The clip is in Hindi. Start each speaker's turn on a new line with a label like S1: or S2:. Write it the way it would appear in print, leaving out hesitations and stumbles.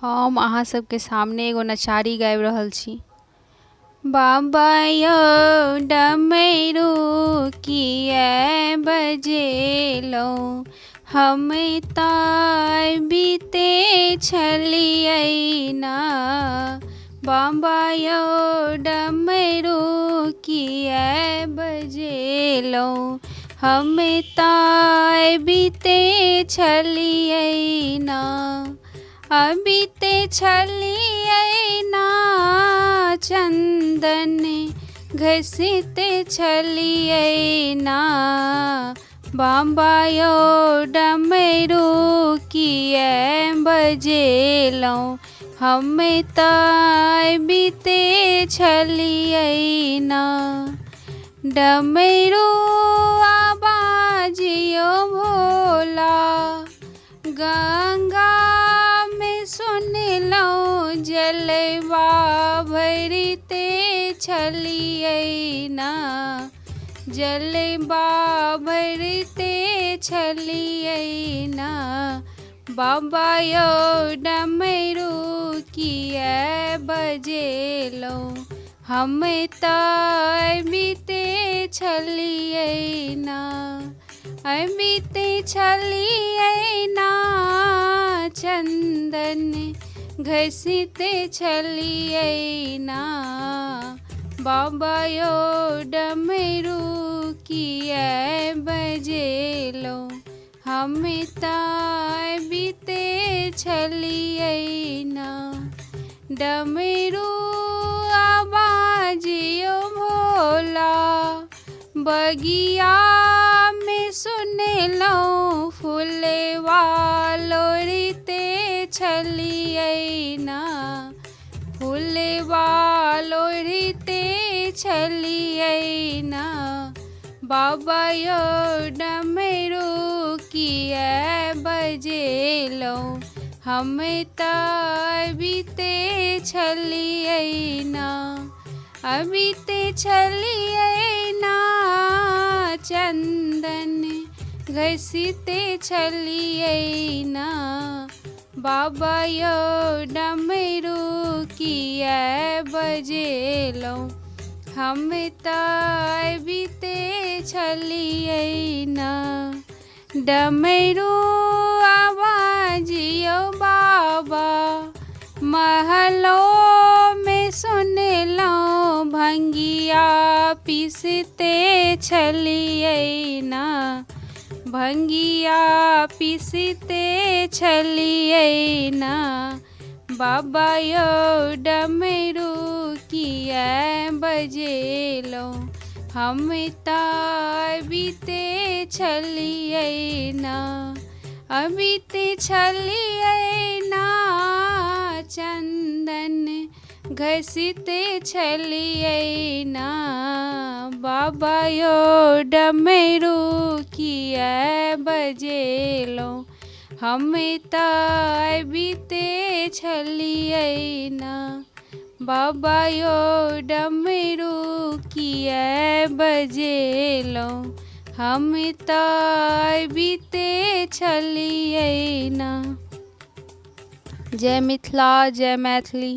S1: हम अहाँ सबके सामने एगो नचारी गाबि रहल छी। बाबा यौ डमरू किया बजेलहुँ, हम तऽ बीते छलियै ना। बाबा यौ डमरू किया बजेलहुँ, हम तऽ बीते छलियै ना। बीते छलियै ना, चंदन घसीते छलियै ना। बाबा यौ डमरू किया बजेलहुँ, हम तऽ बीते छलियै ना। डमरू आवाजियो भोला, गंगा में सुनलहुँ जलवा भरिते छलियै ना। जलवा भरिते छलियै ना। बाबा यौ डमरू किया बजेलहुँ, हम तऽ बीते छलियै ना। बीते छलियै ना, चंदन घसीते छलियै ना। बाबा यौ डमरू किया बजेलहुँ, हम तऽ बीते छलियै ना। डमरू आवाजियो भोला, बगिया में सुनलहुँ फुलवा लोढ़िते छलियै ना। फुलवा लोढ़िते छलियै ना। बाबा यौ डमरू किया बजेलहुँ, हम तऽ बीते छलियै ना। बीते छलियै ना, चंदन घसीते छलियै ना। बाबा यौ डमरू किया बजेलहुँ, हम तऽ बीते छलियै ना। डमरू आवाजियो बाबा, महलों में सुनलहुँ भंगिया पीसते छलियै ना। भंगिया पीसते छलियै ना। बाबा यौ डमरू किया बजेलहुँ, हम तऽ बीते छलियै ना। बीते छलियै ना, चंदन घसीते छलियै ना। बाबा यौ डमरू किया बजेलहुँ, हम तऽ बीते छलियै ना। बाबा यौ डमरू किया बजेलहुँ, हम तऽ बीते छलियै ना। जय मिथिला, जय मैथिली।